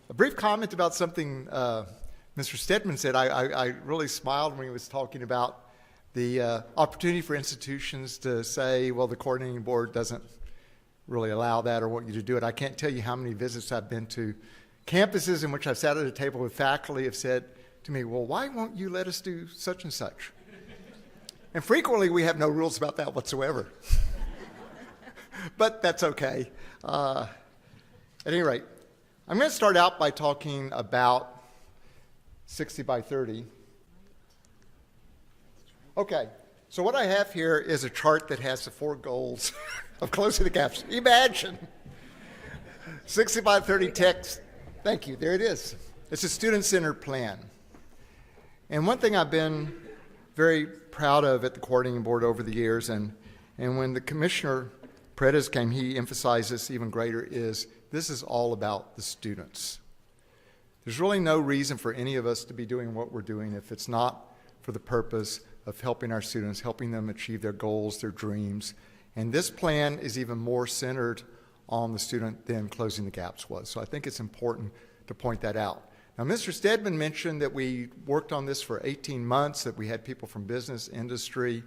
A brief comment about something Mr. Stedman said. I really smiled when he was talking about the opportunity for institutions to say, well, the coordinating board doesn't really allow that or want you to do it. I can't tell you how many visits I've been to campuses in which I've sat at a table with faculty have said to me, well, why won't you let us do such and such? And frequently we have no rules about that whatsoever. But that's okay. At any rate, I'm going to start out by talking about 60 by 30. Okay, so what I have here is a chart that has the 4 goals of closing the gaps. Imagine 60 by 30 TX. Thank you, there it is. It's a student-centered plan. And one thing I've been very proud of at the coordinating board over the years, and when the Commissioner Paredes came, he emphasized this even greater, is this is all about the students. There's really no reason for any of us to be doing what we're doing if it's not for the purpose of helping our students, helping them achieve their goals, their dreams. And this plan is even more centered on the student than Closing the Gaps was. So I think it's important to point that out. Now, Mr. Stedman mentioned that we worked on this for 18 months, that we had people from business, industry,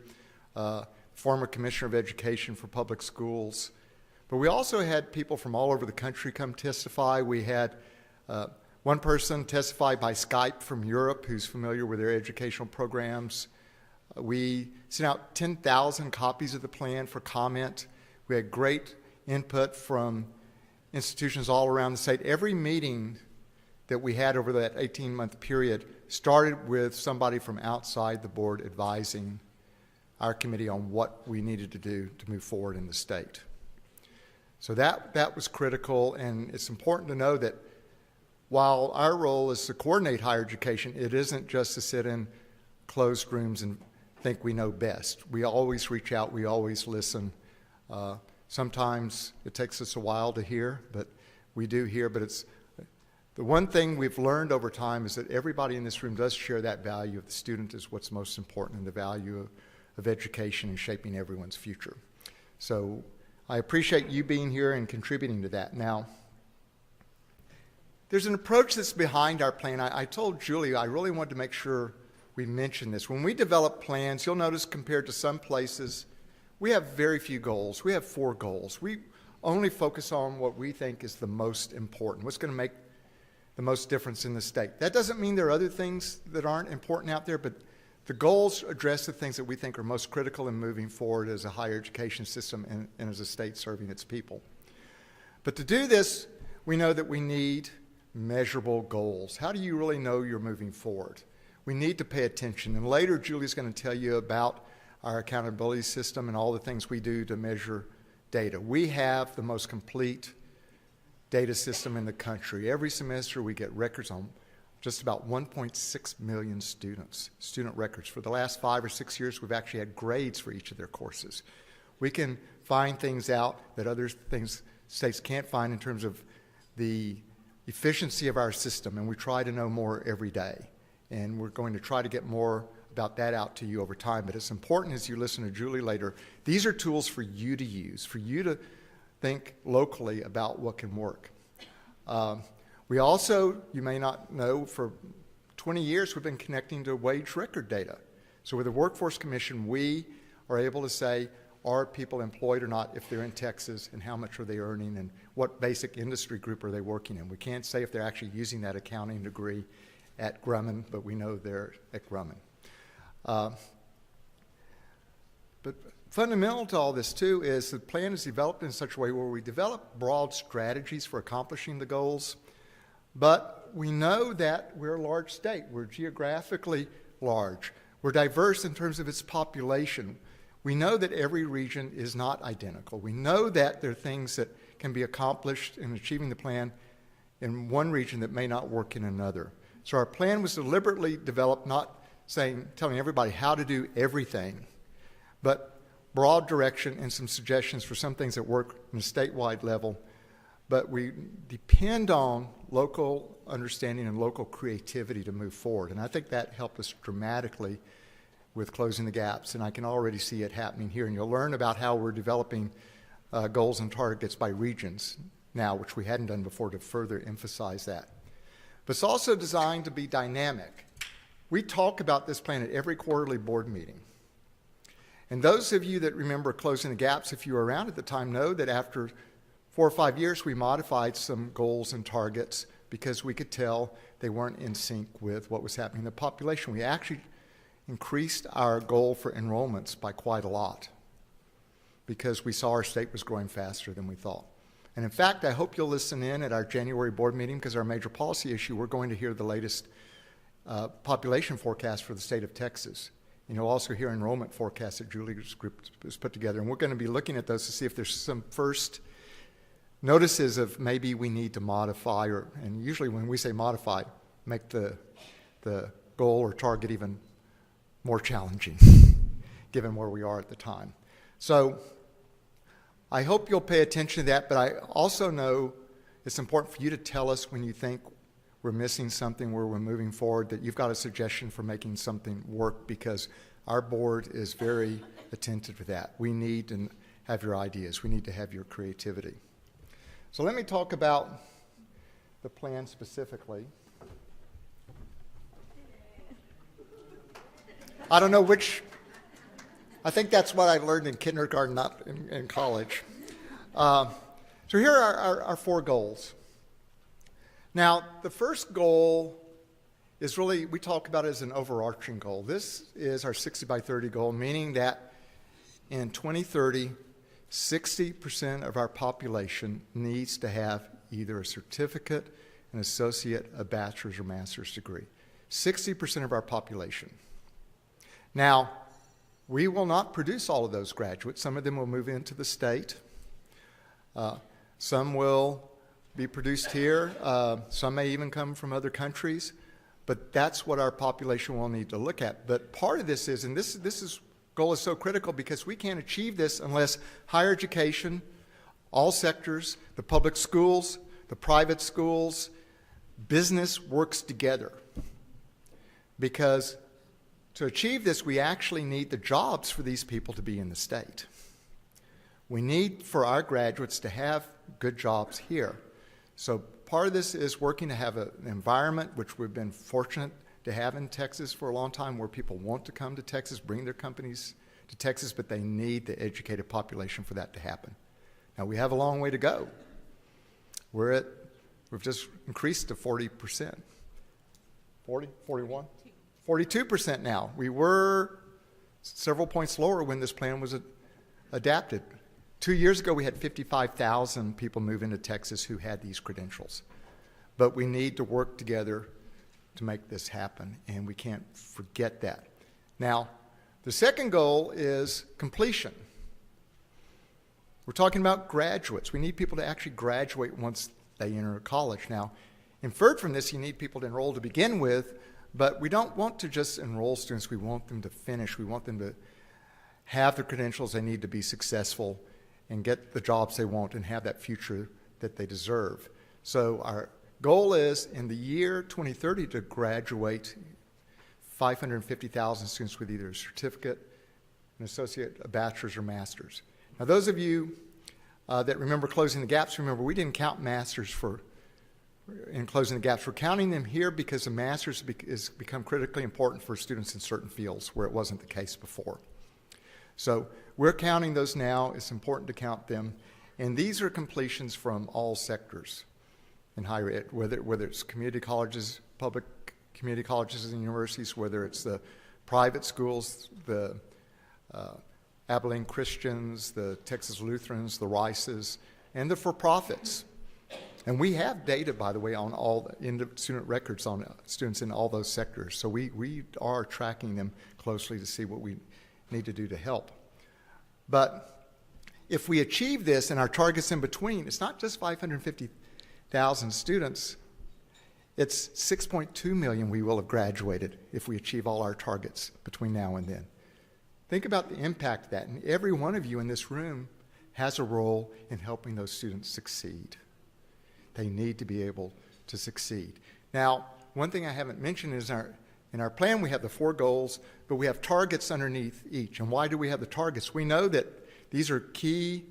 former Commissioner of Education for public schools. But we also had people from all over the country come testify. We had one person testify by Skype from Europe who's familiar with their educational programs. We sent out 10,000 copies of the plan for comment. We had great input from institutions all around the state. Every meeting that we had over that 18-month period started with somebody from outside the board advising our committee on what we needed to do to move forward in the state. So that was critical, and it's important to know that while our role is to coordinate higher education, it isn't just to sit in closed rooms and think we know best. We always reach out, we always listen. Sometimes it takes us a while to hear, but we do hear. But it's the one thing we've learned over time is that everybody in this room does share that value of the student is what's most important, and the value of education and shaping everyone's future. So I appreciate you being here and contributing to that. Now, there's an approach that's behind our plan. I told Julie I really wanted to make sure we mention this. When we develop plans, you'll notice compared to some places, we have very few goals. We have 4 goals. We only focus on what we think is the most important, what's going to make the most difference in the state. That doesn't mean there are other things that aren't important out there, but the goals address the things that we think are most critical in moving forward as a higher education system and as a state serving its people. But to do this, we know that we need measurable goals. How do you really know you're moving forward? We need to pay attention. And later, Julie's going to tell you about our accountability system and all the things we do to measure data. We have the most complete data system in the country. Every semester, we get records on just about 1.6 million students, student records. For the last 5 or 6 years, we've actually had grades for each of their courses. We can find things out that other states can't find in terms of the efficiency of our system, and we try to know more every day. And we're going to try to get more about that out to you over time. But it's important as you listen to Julie later, these are tools for you to use, for you to think locally about what can work. We also, you may not know, for 20 years we've been connecting to wage record data. So with the Workforce Commission, we are able to say, are people employed or not if they're in Texas, and how much are they earning, and what basic industry group are they working in. We can't say if they're actually using that accounting degree at Grumman, but we know they're at Grumman. But fundamental to all this, too, is the plan is developed in such a way where we develop broad strategies for accomplishing the goals, but we know that we're a large state. We're geographically large. We're diverse in terms of its population. We know that every region is not identical. We know that there are things that can be accomplished in achieving the plan in one region that may not work in another. So our plan was deliberately developed, not telling everybody how to do everything, but broad direction and some suggestions for some things that work on a statewide level. But we depend on local understanding and local creativity to move forward. And I think that helped us dramatically with Closing the Gaps, and I can already see it happening here. And you'll learn about how we're developing goals and targets by regions now, which we hadn't done before, to further emphasize that. but it's also designed to be dynamic. We talk about this plan at every quarterly board meeting. And those of you that remember Closing the Gaps, if you were around at the time, know that after 4 or 5 years, we modified some goals and targets because we could tell they weren't in sync with what was happening in the population. We actually increased our goal for enrollments by quite a lot because we saw our state was growing faster than we thought. And in fact, I hope you'll listen in at our January board meeting because our major policy issue, we're going to hear the latest population forecast for the state of Texas. And you'll also hear enrollment forecasts that Julie's group has put together. And we're going to be looking at those to see if there's some first notices of maybe we need to modify, and usually when we say modify, make the goal or target even more challenging given where we are at the time. So I hope you'll pay attention to that, but I also know it's important for you to tell us when you think we're missing something where we're moving forward, that you've got a suggestion for making something work, because our board is very attentive to that. We need to have your ideas. We need to have your creativity. So let me talk about the plan specifically. I don't know which, I think that's what I learned in kindergarten, not in college. So here are our 4 goals. Now, the first goal is really, we talk about it as an overarching goal. This is our 60 by 30 goal, meaning that in 2030, 60% of our population needs to have either a certificate, an associate, a bachelor's or master's degree. 60% of our population. Now, we will not produce all of those graduates. Some of them will move into the state. Some will be produced here. Some may even come from other countries. But that's what our population will need to look at. But part of this is, and this goal is so critical because we can't achieve this unless higher education, all sectors, the public schools, the private schools, business works together. Because to achieve this, we actually need the jobs for these people to be in the state. We need for our graduates to have good jobs here. So part of this is working to have an environment, which we've been fortunate to have in Texas for a long time, where people want to come to Texas, bring their companies to Texas, but they need the educated population for that to happen. Now, we have a long way to go. We've just increased to 40%. 40, 41? 42% now. We were several points lower when this plan was adapted. 2 years ago, we had 55,000 people move into Texas who had these credentials. But we need to work together to make this happen, and we can't forget that. Now, the second goal is completion. We're talking about graduates. We need people to actually graduate once they enter college. Now, inferred from this, you need people to enroll to begin with, but we don't want to just enroll students. We want them to finish. We want them to have the credentials they need to be successful and get the jobs they want and have that future that they deserve. So our goal is in the year 2030 to graduate 550,000 students with either a certificate, an associate, a bachelor's, or master's. Now, those of you that remember Closing the Gaps, remember we didn't count masters in Closing the Gaps. We're counting them here because the master's has become critically important for students in certain fields where it wasn't the case before. So we're counting those now. It's important to count them. And these are completions from all sectors in higher ed, whether it's community colleges, public community colleges and universities, whether it's the private schools, the Abilene Christians, the Texas Lutherans, the Rices, and the for-profits. And we have data, by the way, on all the student records on students in all those sectors. So we are tracking them closely to see what we need to do to help. But if we achieve this and our targets in between, it's not just 550,000 students, it's 6.2 million we will have graduated if we achieve all our targets between now and then. Think about the impact of that. And every one of you in this room has a role in helping those students succeed. They need to be able to succeed. Now, one thing I haven't mentioned is in our plan, we have the 4 goals, but we have targets underneath each. And why do we have the targets? We know that these are key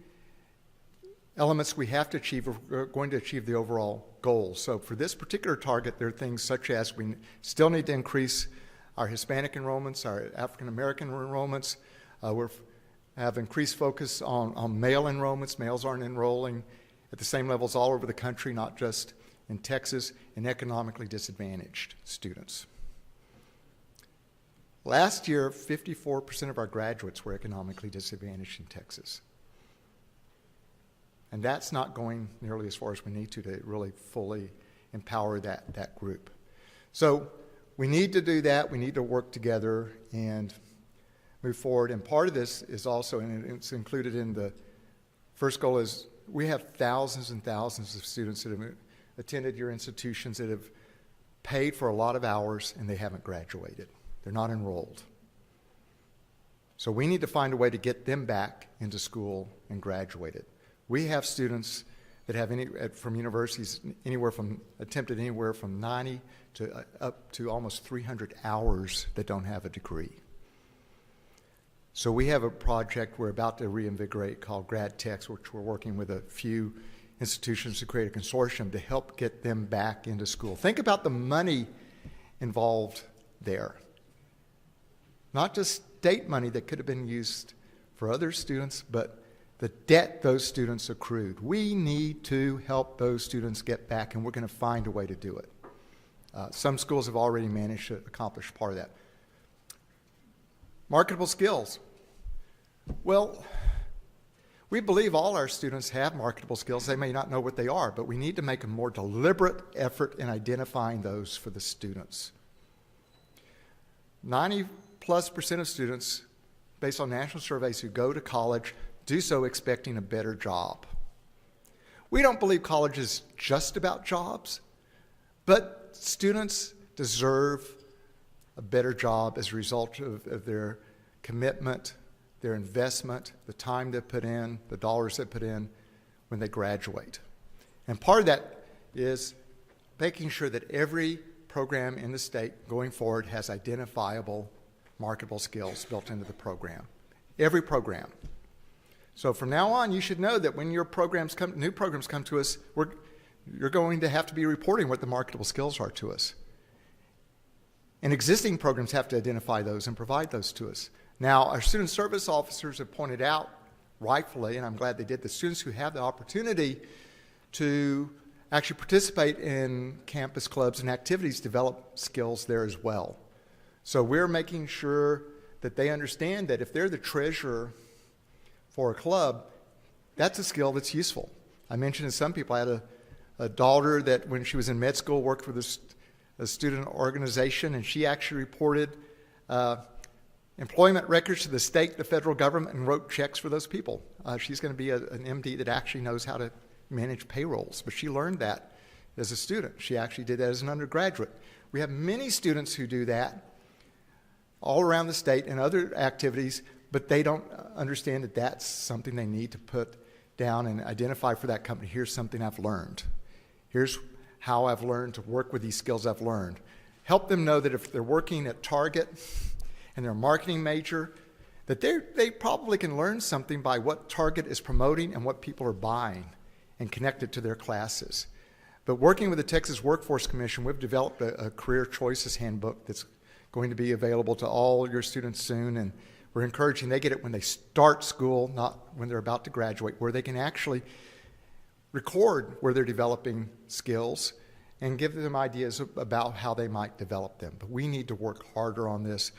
elements we have to achieve if we're going to achieve the overall goals. So for this particular target, there are things such as we still need to increase our Hispanic enrollments, our African American enrollments. We have increased focus on male enrollments. Males aren't enrolling at the same levels all over the country, not just in Texas, and economically disadvantaged students. Last year, 54% of our graduates were economically disadvantaged in Texas. And that's not going nearly as far as we need to really fully empower that group. So we need to do that. We need to work together and move forward. And part of this is also, and it's included in the first goal, is we have thousands and thousands of students that have attended your institutions that have paid for a lot of hours and they haven't graduated. They're not enrolled. So we need to find a way to get them back into school and graduated. We have students that have from universities attempted anywhere from 90 to up to almost 300 hours that don't have a degree. So we have a project we're about to reinvigorate called GradTex, which we're working with a few institutions to create a consortium to help get them back into school. Think about the money involved there. Not just state money that could have been used for other students, but the debt those students accrued. We need to help those students get back, and we're going to find a way to do it. Some schools have already managed to accomplish part of that. Marketable skills. Well, we believe all our students have marketable skills. They may not know what they are, but we need to make a more deliberate effort in identifying those for the students. 90+% of students, based on national surveys who go to college, do so expecting a better job. We don't believe college is just about jobs, but students deserve a better job as a result of their commitment, their investment, the time they put in, the dollars they put in when they graduate. And part of that is making sure that every program in the state going forward has identifiable marketable skills built into the program. Every program. So from now on, you should know that when your new programs come to us, you're going to have to be reporting what the marketable skills are to us. And existing programs have to identify those and provide those to us. Now, our student service officers have pointed out, rightfully, and I'm glad they did, the students who have the opportunity to actually participate in campus clubs and activities develop skills there as well. So we're making sure that they understand that if they're the treasurer for a club, that's a skill that's useful. I mentioned to some people, I had a daughter that when she was in med school worked with a student organization, and she actually reported employment records to the state, the federal government, and wrote checks for those people. She's going to be an MD that actually knows how to manage payrolls, but she learned that as a student. She actually did that as an undergraduate. We have many students who do that all around the state and other activities, but they don't understand that that's something they need to put down and identify for that company. Here's something I've learned. Here's how I've learned to work with these skills I've learned. Help them know that if they're working at Target and they're a marketing major, that they probably can learn something by what Target is promoting and what people are buying and connect it to their classes. But working with the Texas Workforce Commission, we've developed a career choices handbook that's going to be available to all your students soon, and we're encouraging they get it when they start school, not when they're about to graduate, where they can actually record where they're developing skills and give them ideas about how they might develop them. But we need to work harder on this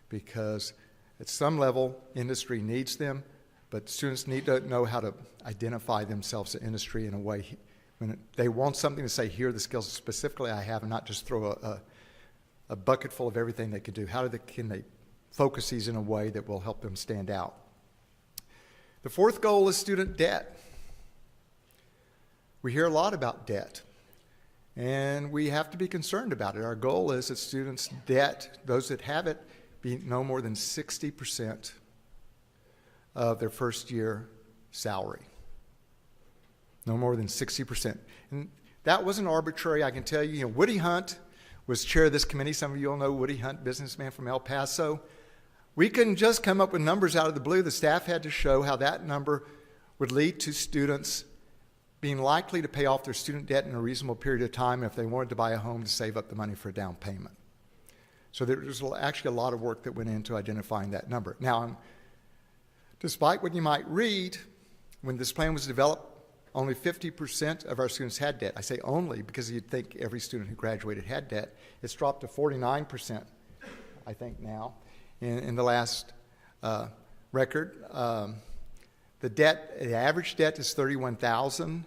because at some level, industry needs them, but students need to know how to identify themselves in industry in a way when they want something to say, here are the skills specifically I have, and not just throw a bucket full of everything they could do. Can they focus these in a way that will help them stand out? The fourth goal is student debt. We hear a lot about debt, and we have to be concerned about it. Our goal is that students' debt, those that have it, be no more than 60% of their first year salary. No more than 60%. And that wasn't arbitrary. I can tell you, Woody Hunt was chair of this committee. Some of you all know Woody Hunt, businessman from El Paso. We couldn't just come up with numbers out of the blue. The staff had to show how that number would lead to students being likely to pay off their student debt in a reasonable period of time if they wanted to buy a home to save up the money for a down payment. So there's actually a lot of work that went into identifying that number. Now, despite what you might read, when this plan was developed, only 50% of our students had debt. I say only because you'd think every student who graduated had debt. It's dropped to 49%, I think, now. In the last record, the average debt is $31,000.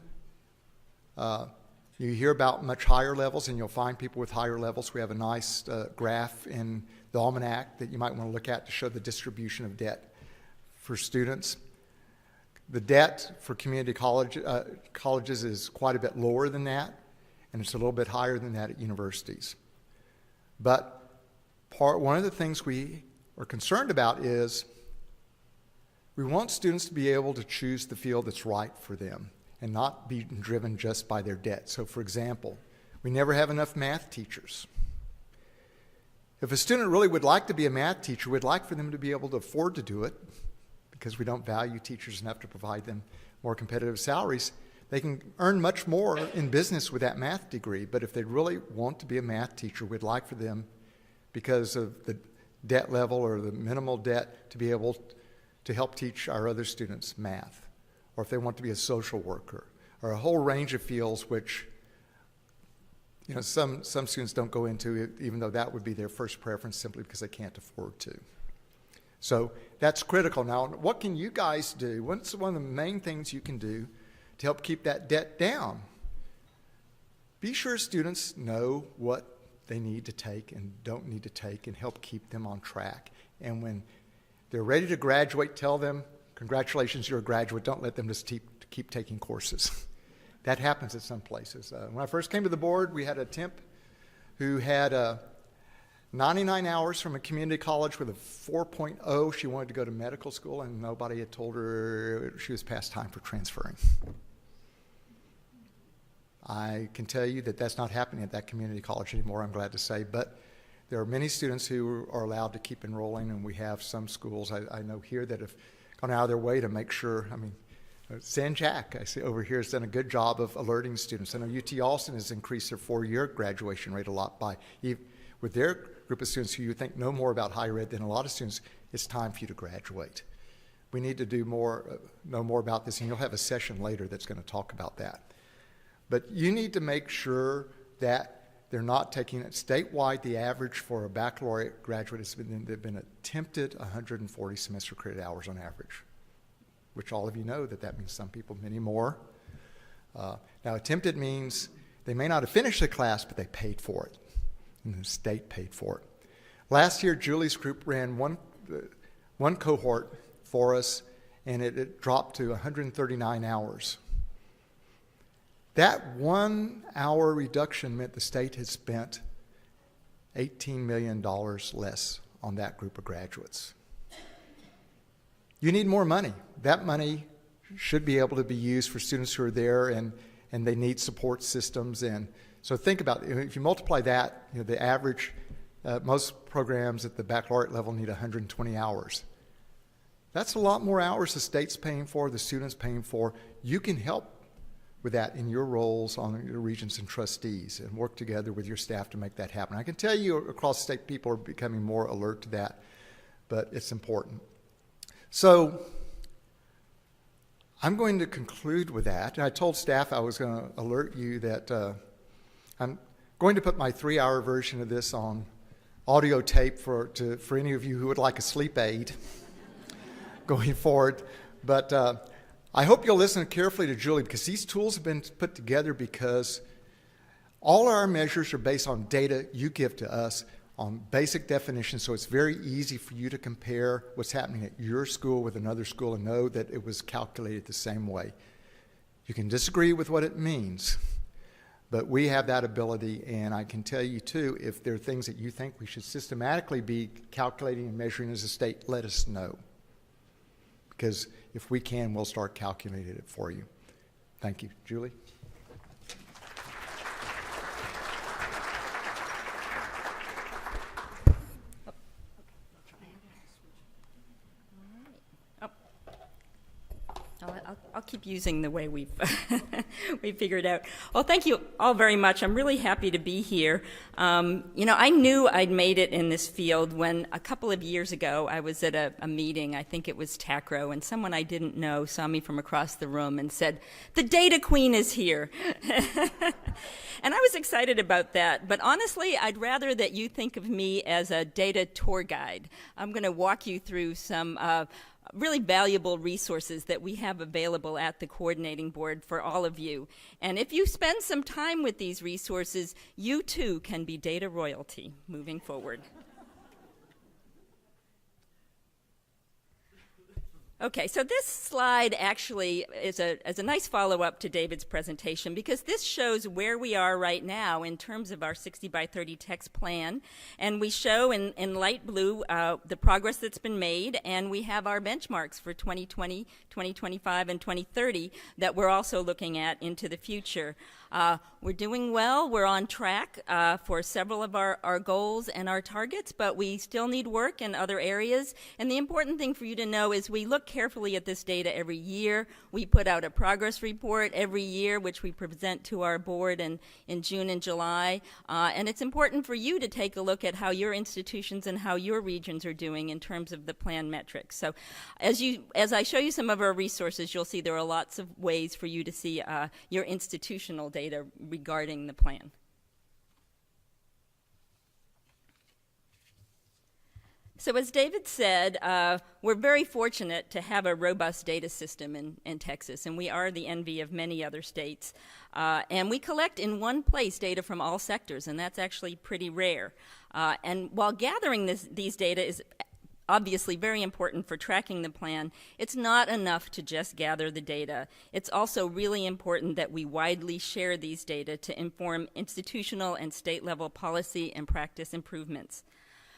You hear about much higher levels, and you'll find people with higher levels. We have a nice graph in the Almanac that you might want to look at to show the distribution of debt for students. The debt for community colleges is quite a bit lower than that, and it's a little bit higher than that at universities. But one of the things we are concerned about is we want students to be able to choose the field that's right for them and not be driven just by their debt. So, for example, we never have enough math teachers. If a student really would like to be a math teacher, we'd like for them to be able to afford to do it, because we don't value teachers enough to provide them more competitive salaries. They can earn much more in business with that math degree, but if they really want to be a math teacher, we'd like for them, because of the debt level or the minimal debt, to be able to help teach our other students math, or if they want to be a social worker, or a whole range of fields which some students don't go into, even though that would be their first preference, simply because they can't afford to. So that's critical. Now, what can you guys do? What's one of the main things you can do to help keep that debt down? Be sure students know what they need to take and don't need to take, and help keep them on track. And when they're ready to graduate, tell them, congratulations, you're a graduate. Don't let them just keep taking courses. That happens at some places. When I first came to the board, we had a temp who had 99 hours from a community college with a 4.0. She wanted to go to medical school, and nobody had told her she was past time for transferring. I can tell you that that's not happening at that community college anymore, I'm glad to say, but there are many students who are allowed to keep enrolling, and we have some schools I know here that have gone out of their way to make sure. San Jack, I see over here, has done a good job of alerting students. I know UT Austin has increased their 4-year graduation rate a lot with their group of students who you think know more about higher ed than a lot of students. It's time for you to graduate. We need to know more about this, and you'll have a session later that's going to talk about that. But you need to make sure that they're not taking it. Statewide, the average for a baccalaureate graduate they've been attempted 140 semester credit hours on average, which all of you know that means some people many more. Now, attempted means they may not have finished the class, but they paid for it, and the state paid for it. Last year, Julie's group ran one cohort for us, and it dropped to 139 hours. That 1 hour reduction meant the state had spent $18 million less on that group of graduates. You need more money. That money should be able to be used for students who are there, and they need support systems. And so think about it. If you multiply that, the average, most programs at the baccalaureate level need 120 hours. That's a lot more hours the state's paying for, the student's paying for. You can help with that in your roles on your regents and trustees, and work together with your staff to make that happen. I can tell you across the state people are becoming more alert to that, but it's important. So I'm going to conclude with that. And I told staff I was going to alert you that I'm going to put my 3-hour version of this on audio tape for any of you who would like a sleep aid going forward. But I hope you'll listen carefully to Julie, because these tools have been put together because all our measures are based on data you give to us on basic definitions, so it's very easy for you to compare what's happening at your school with another school and know that it was calculated the same way. You can disagree with what it means, but we have that ability, and I can tell you too, if there are things that you think we should systematically be calculating and measuring as a state, let us know. Because if we can, we'll start calculating it for you. Thank you. Julie? I'll keep using the way we've we figured out. Well, thank you all very much. I'm really happy to be here. I knew I'd made it in this field when a couple of years ago I was at a meeting, I think it was TACRO, and someone I didn't know saw me from across the room and said, "The data queen is here." And I was excited about that, but honestly, I'd rather that you think of me as a data tour guide. I'm going to walk you through some really valuable resources that we have available at the coordinating board for all of you. And if you spend some time with these resources, you too can be data royalty moving forward. Okay, so this slide actually is a nice follow-up to David's presentation because this shows where we are right now in terms of our 60 by 30 text plan. And we show in light blue the progress that's been made, and we have our benchmarks for 2020, 2025, and 2030 that we're also looking at into the future. We're doing well. We're on track for several of our goals and our targets, but we still need work in other areas. And the important thing for you to know is we look carefully at this data every year. We put out a progress report every year, which we present to our board in June and July. And it's important for you to take a look at how your institutions and how your regions are doing in terms of the plan metrics. So as I show you some of our resources, you'll see there are lots of ways for you to see your institutional data regarding the plan. So as David said, we're very fortunate to have a robust data system in Texas, and we are the envy of many other states. And we collect in one place data from all sectors, and that's actually pretty rare. And while gathering these data is obviously very important for tracking the plan, it's not enough to just gather the data. It's also really important that we widely share these data to inform institutional and state-level policy and practice improvements.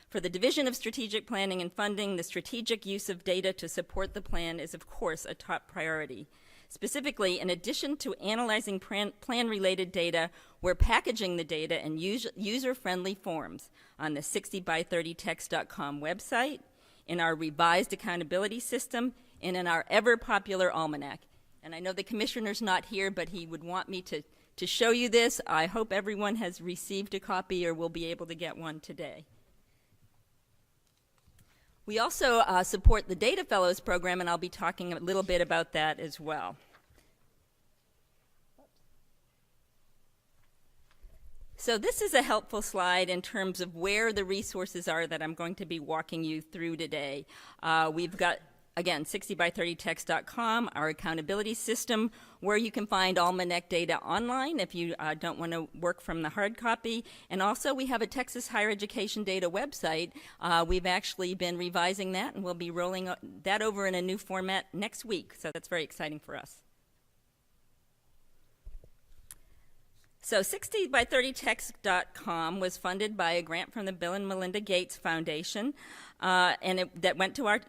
For the Division of Strategic Planning and Funding, the strategic use of data to support the plan is, of course, a top priority. Specifically, in addition to analyzing plan-related data, we're packaging the data in user-friendly forms on the 60by30text.com website, in our revised accountability system, and in our ever-popular almanac. And I know the commissioner's not here, but he would want me to show you this. I hope everyone has received a copy or will be able to get one today. We also support the Data Fellows program, and I'll be talking a little bit about that as well. So this is a helpful slide in terms of where the resources are that I'm going to be walking you through today. We've got, again, 60by30text.com, our accountability system, where you can find almanac data online if you don't want to work from the hard copy. And also we have a Texas Higher Education data website. We've actually been revising that, and we'll be rolling that over in a new format next week. So that's very exciting for us. So 60by30text.com was funded by a grant from the Bill and Melinda Gates Foundation, that went to our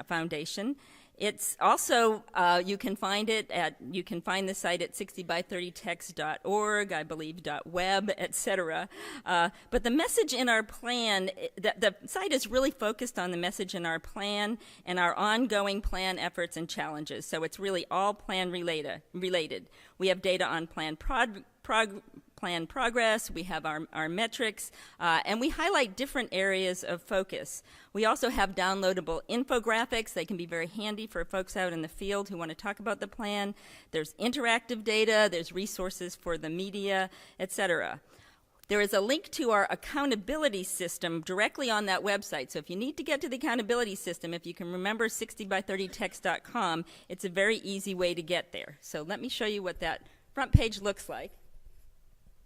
foundation. It's also, you can find the site at 60by30text.org, I believe, .web, etc. But the message in our plan, the site is really focused on the message in our plan and our ongoing plan efforts and challenges. So it's really all plan related. We have data on plan progress, we have our metrics, and we highlight different areas of focus. We also have downloadable infographics. They can be very handy for folks out in the field who want to talk about the plan. There's interactive data, there's resources for the media, etc. There is a link to our accountability system directly on that website. So if you need to get to the accountability system, if you can remember 60by30text.com, it's a very easy way to get there. So let me show you what that front page looks like.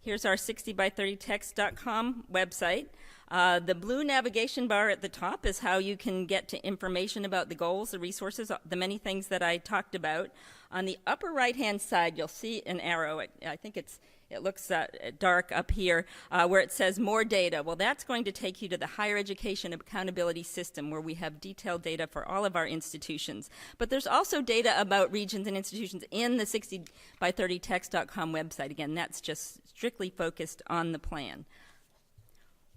Here's our 60by30text.com website. The blue navigation bar at the top is how you can get to information about the goals, the resources, the many things that I talked about. On the upper right-hand side, you'll see an arrow. I think it looks dark up here, where it says more data. Well, that's going to take you to the Higher Education Accountability System, where we have detailed data for all of our institutions. But there's also data about regions and institutions in the 60by30text.com website. Again, that's just strictly focused on the plan.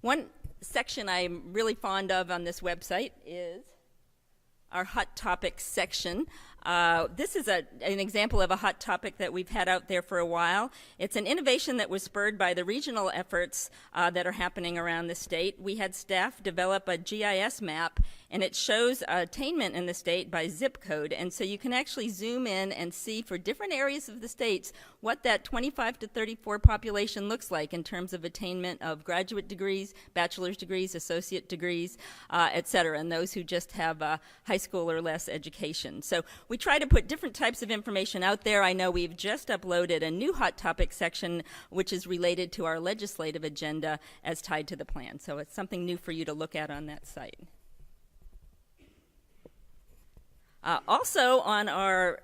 One section I'm really fond of on this website is our Hot Topics section. This is an example of a hot topic that we've had out there for a while. It's an innovation that was spurred by the regional efforts that are happening around the state. We had staff develop a GIS map, and it shows attainment in the state by zip code. And so you can actually zoom in and see for different areas of the states what that 25 to 34 population looks like in terms of attainment of graduate degrees, bachelor's degrees, associate degrees, et cetera, and those who just have high school or less education. So we try to put different types of information out there. I know we've just uploaded a new hot topic section which is related to our legislative agenda as tied to the plan. So it's something new for you to look at on that site. Also on our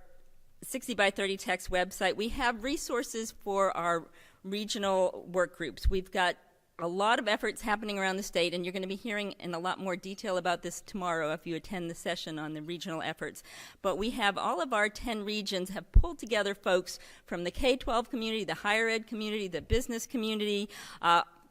60 by 30 text website, we have resources for our regional work groups. We've got a lot of efforts happening around the state, and you're going to be hearing in a lot more detail about this tomorrow if you attend the session on the regional efforts. But we have all of our 10 regions have pulled together folks from the K-12 community, the higher ed community, the business community,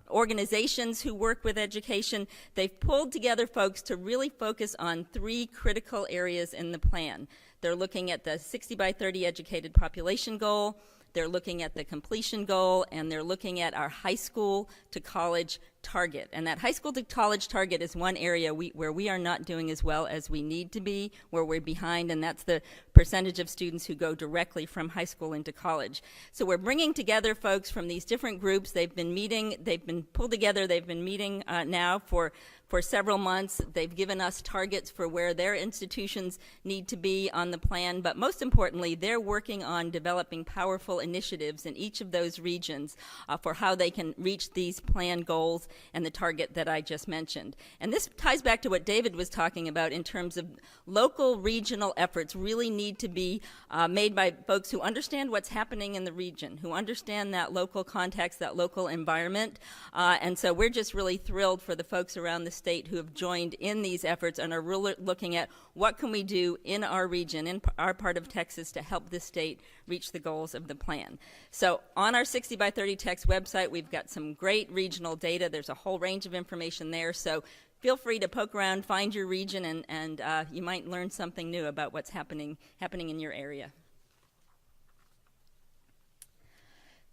organizations who work with education. They've pulled together folks to really focus on 3 critical areas in the plan. They're looking at the 60 by 30 educated population goal, they're looking at the completion goal, and they're looking at our high school to college target. And that high school to college target is one area where we are not doing as well as we need to be, where we're behind, and that's the percentage of students who go directly from high school into college. So we're bringing together folks from these different groups. They've been meeting, they've been pulled together, they've been meeting now for several months. They've given us targets for where their institutions need to be on the plan, but most importantly, they're working on developing powerful initiatives in each of those regions for how they can reach these plan goals and the target that I just mentioned. And this ties back to what David was talking about in terms of local regional efforts really need to be made by folks who understand what's happening in the region, who understand that local context, that local environment. And so we're just really thrilled for the folks around the state who have joined in these efforts and are really looking at what can we do in our region, in our part of Texas, to help the state reach the goals of the plan. So on our 60 by 30 text website, we've got some great regional data. There's a whole range of information there. So feel free to poke around, find your region, and you might learn something new about what's happening in your area.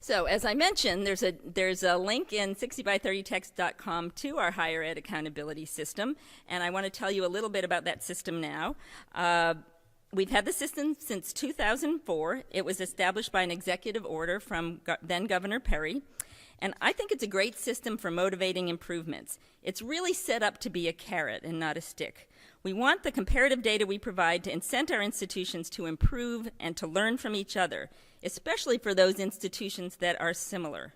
So as I mentioned, there's a link in 60by30text.com to our higher ed accountability system, and I want to tell you a little bit about that system now. We've had the system since 2004. It was established by an executive order from then Governor Perry, and I think it's a great system for motivating improvements. It's really set up to be a carrot and not a stick. We want the comparative data we provide to incent our institutions to improve and to learn from each other, especially for those institutions that are similar.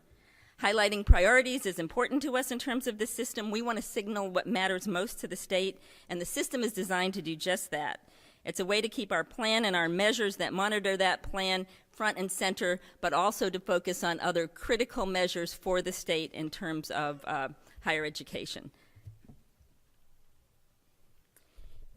Highlighting priorities is important to us in terms of this system. We want to signal what matters most to the state, and the system is designed to do just that. It's a way to keep our plan and our measures that monitor that plan front and center, but also to focus on other critical measures for the state in terms of higher education.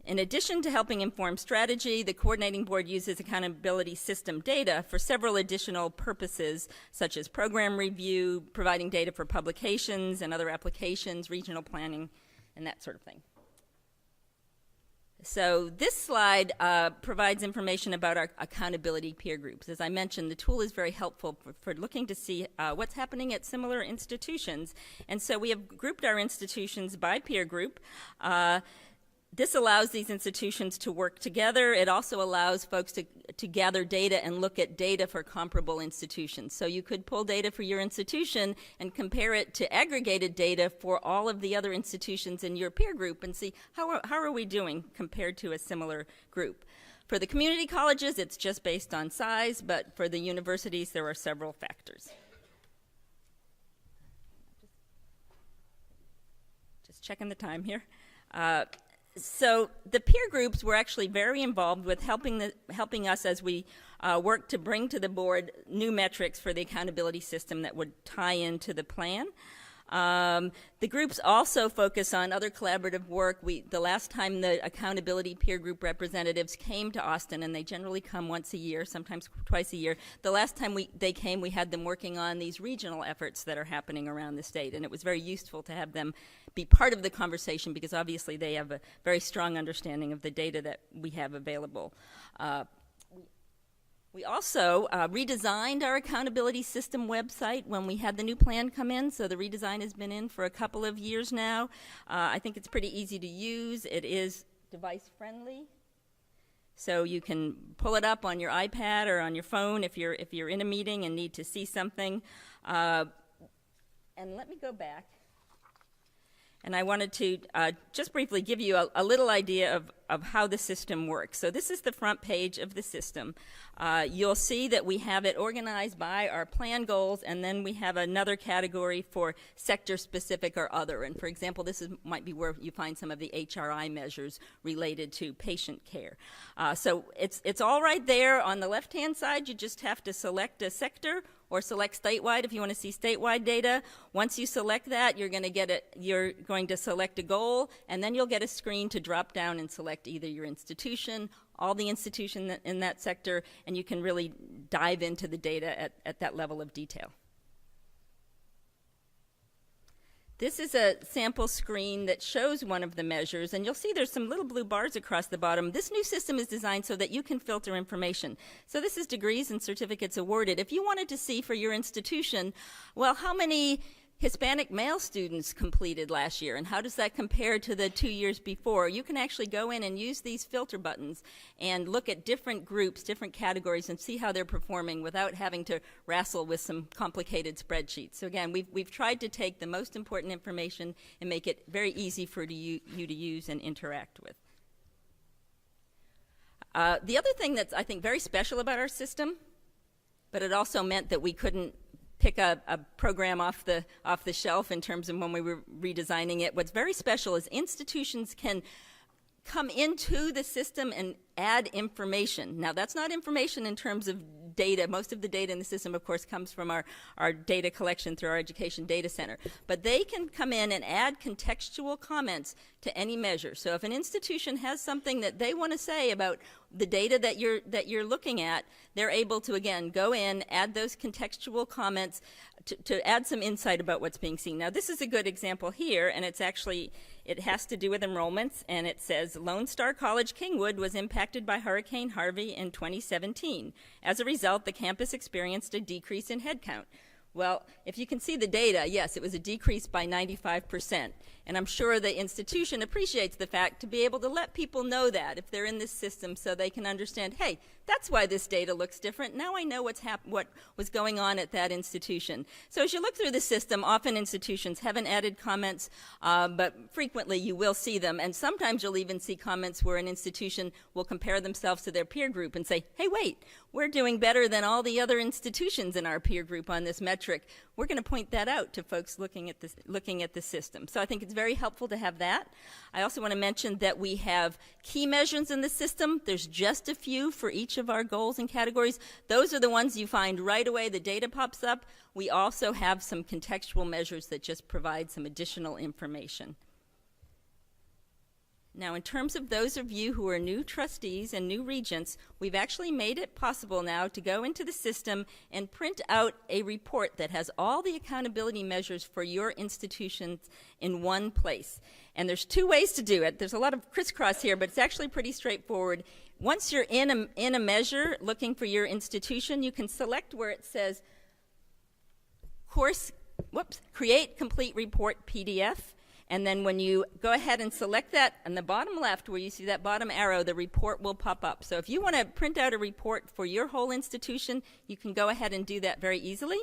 In addition to helping inform strategy, the coordinating board uses accountability system data for several additional purposes, such as program review, providing data for publications and other applications, regional planning, and that sort of thing. So this slide provides information about our accountability peer groups. As I mentioned, the tool is very helpful for looking to see what's happening at similar institutions. And so we have grouped our institutions by peer group. This allows these institutions to work together. It also allows folks to gather data and look at data for comparable institutions. So you could pull data for your institution and compare it to aggregated data for all of the other institutions in your peer group and see how are we doing compared to a similar group. For the community colleges, it's just based on size, but for the universities, there are several factors. Just checking the time here. So the peer groups were actually very involved with helping us as we work to bring to the board new metrics for the accountability system that would tie into the plan. The groups also focus on other collaborative work. The last time the accountability peer group representatives came to Austin, and they generally come once a year, sometimes twice a year, the last time they came, we had them working on these regional efforts that are happening around the state, and it was very useful to have them be part of the conversation because obviously they have a very strong understanding of the data that we have available. We also redesigned our accountability system website when we had the new plan come in, so the redesign has been in for a couple of years now. I think it's pretty easy to use. It is device friendly, so you can pull it up on your iPad or on your phone if you're in a meeting and need to see something. And let me go back. And I wanted to just briefly give you a little idea of how the system works. So this is the front page of the system. You'll see that we have it organized by our plan goals, and then we have another category for sector-specific or other. And for example, might be where you find some of the HRI measures related to patient care. So it's all right there on the left-hand side. You just have to select a sector or select statewide if you want to see statewide data. Once you select that, you're going to select a goal, and then you'll get a screen to drop down and select either your institution, all the institutions in that sector, and you can really dive into the data at that level of detail. This is a sample screen that shows one of the measures, and you'll see there's some little blue bars across the bottom. This new system is designed so that you can filter information. So this is degrees and certificates awarded. If you wanted to see for your institution, well, how many Hispanic male students completed last year, and how does that compare to the 2 years before? You can actually go in and use these filter buttons and look at different groups, different categories, and see how they're performing without having to wrestle with some complicated spreadsheets. So again, we've tried to take the most important information and make it very easy for you to use and interact with. The other thing that's, I think, very special about our system, but it also meant that we couldn't pick a program off the shelf in terms of when we were redesigning it. What's very special is institutions can come into the system and add information. Now, that's not information in terms of data. Most of the data in the system, of course, comes from our data collection through our Education Data Center. But they can come in and add contextual comments to any measure. So if an institution has something that they want to say about the data that you're looking at, they're able to, again, go in, add those contextual comments to add some insight about what's being seen. Now, this is a good example here, and it has to do with enrollments, and it says Lone Star College Kingwood was impacted by Hurricane Harvey in 2017. As a result, the campus experienced a decrease in headcount. Well, if you can see the data, yes, it was a decrease by 95%. And I'm sure the institution appreciates the fact to be able to let people know that if they're in this system so they can understand, hey, that's why this data looks different. Now I know what was going on at that institution. So as you look through the system, often institutions haven't added comments, but frequently you will see them. And sometimes you'll even see comments where an institution will compare themselves to their peer group and say, hey, wait, we're doing better than all the other institutions in our peer group on this metric. We're going to point that out to folks looking at the system. So I think it's very helpful to have that. I also want to mention that we have key measures in the system. There's just a few for each of our goals and categories. Those are the ones you find right away. The data pops up. We also have some contextual measures that just provide some additional information. Now, in terms of those of you who are new trustees and new regents, we've actually made it possible now to go into the system and print out a report that has all the accountability measures for your institutions in one place. And there's two ways to do it. There's a lot of crisscross here, but it's actually pretty straightforward. Once you're in a measure looking for your institution, you can select where it says Create Complete Report PDF. And then when you go ahead and select that, on the bottom left where you see that bottom arrow, the report will pop up. So if you want to print out a report for your whole institution, you can go ahead and do that very easily.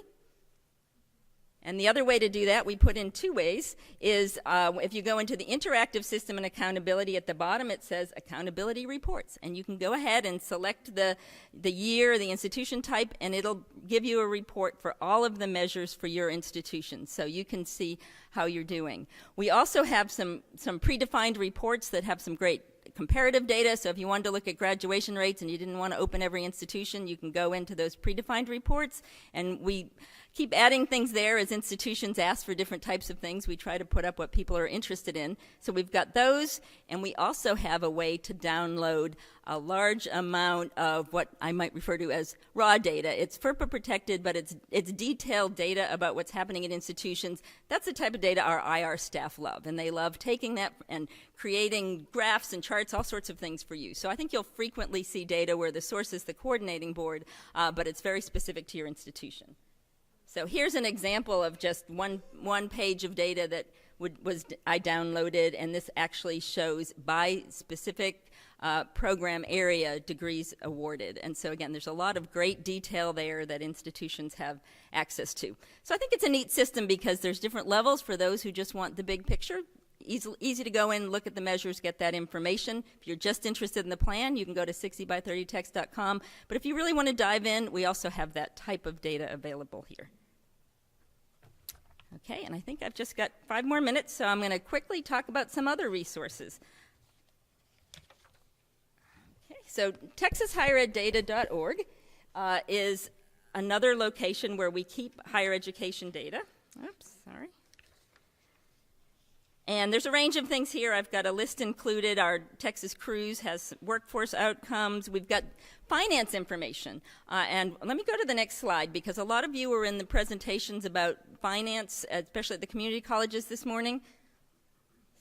And the other way to do that, we put in two ways, is if you go into the interactive system and accountability, at the bottom it says accountability reports. And you can go ahead and select the year, the institution type, and it'll give you a report for all of the measures for your institution. So you can see how you're doing. We also have some predefined reports that have some great comparative data. So if you wanted to look at graduation rates and you didn't want to open every institution, you can go into those predefined reports. And we keep adding things there as institutions ask for different types of things. We try to put up what people are interested in. So we've got those, and we also have a way to download a large amount of what I might refer to as raw data. It's FERPA protected, but it's detailed data about what's happening in institutions. That's the type of data our IR staff love, and they love taking that and creating graphs and charts, all sorts of things for you. So I think you'll frequently see data where the source is the coordinating board, but it's very specific to your institution. So here's an example of just one page of data that I downloaded, and this actually shows by specific program area degrees awarded. And so again, there's a lot of great detail there that institutions have access to. So I think it's a neat system because there's different levels for those who just want the big picture. Easy to go in, look at the measures, get that information. If you're just interested in the plan, you can go to 60by30tex.com. But if you really want to dive in, we also have that type of data available here. Okay, and I think I've just got 5 more minutes, so I'm going to quickly talk about some other resources. Okay, so TexasHigherEdData.org is another location where we keep higher education data. Oops, sorry. And there's a range of things here. I've got a list included. Our Texas Cruise has workforce outcomes. We've got finance information. And let me go to the next slide because a lot of you were in the presentations about finance, especially at the community colleges this morning.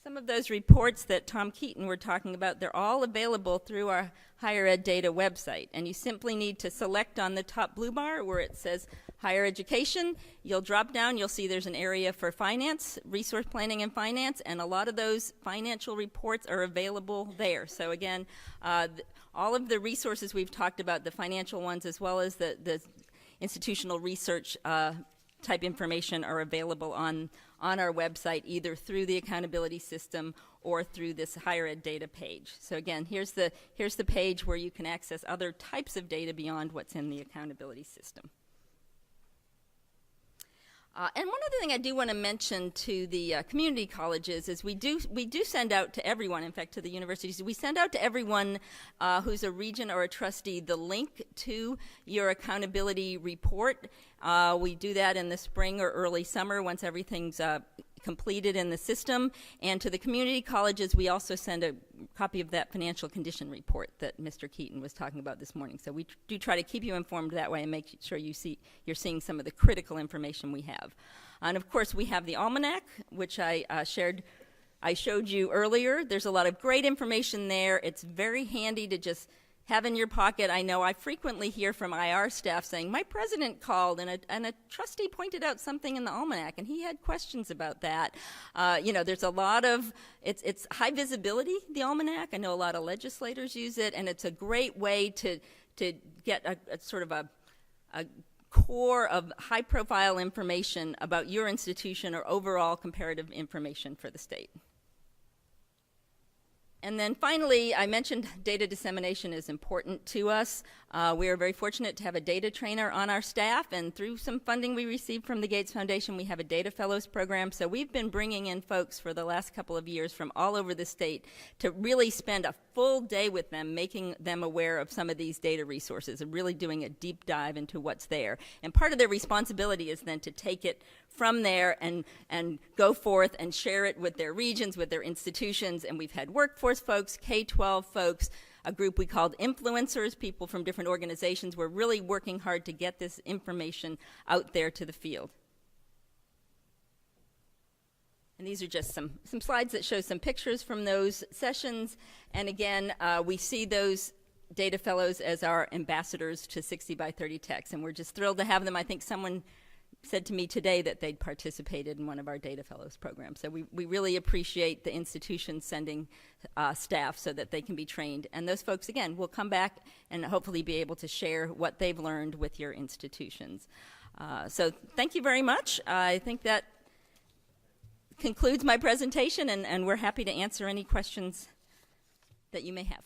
Some of those reports that Tom Keaton were talking about, they're all available through our Higher Ed Data website. And you simply need to select on the top blue bar where it says Higher Education. You'll drop down, you'll see there's an area for finance, resource planning and finance, and a lot of those financial reports are available there. So again, all of the resources we've talked about, the financial ones as well as the institutional research type information are available on our website, either through the accountability system or through this higher ed data page. So again, here's the page where you can access other types of data beyond what's in the accountability system. And one other thing I do want to mention to the community colleges is we do send out to everyone, in fact to the universities, we send out to everyone who's a regent or a trustee the link to your accountability report. We do that in the spring or early summer once everything's completed in the system. And to the community colleges, we also send a copy of that financial condition report that Mr. Keaton was talking about this morning. So we do try to keep you informed that way and make sure you're seeing some of the critical information we have. And of course, we have the almanac, which I showed you earlier. There's a lot of great information there. It's very handy to just have in your pocket. I know I frequently hear from IR staff saying, my president called and a trustee pointed out something in the almanac and he had questions about that. There's a lot of, it's high visibility, the almanac. I know a lot of legislators use it, and it's a great way to get a sort of a core of high profile information about your institution or overall comparative information for the state. And then finally, I mentioned data dissemination is important to us. We are very fortunate to have a data trainer on our staff, and through some funding we received from the Gates Foundation, we have a Data Fellows program. So we've been bringing in folks for the last couple of years from all over the state to really spend a full day with them, making them aware of some of these data resources and really doing a deep dive into what's there. And part of their responsibility is then to take it from there and go forth and share it with their regions, with their institutions. And we've had workforce folks, K-12 folks, a group we called influencers, people from different organizations. We're really working hard to get this information out there to the field. And these are just some slides that show some pictures from those sessions. And again, we see those data fellows as our ambassadors to 60x30TX, and we're just thrilled to have them. I think someone said to me today that they'd participated in one of our Data Fellows programs. So we really appreciate the institution sending staff so that they can be trained. And those folks, again, will come back and hopefully be able to share what they've learned with your institutions. So thank you very much. I think that concludes my presentation, and we're happy to answer any questions that you may have.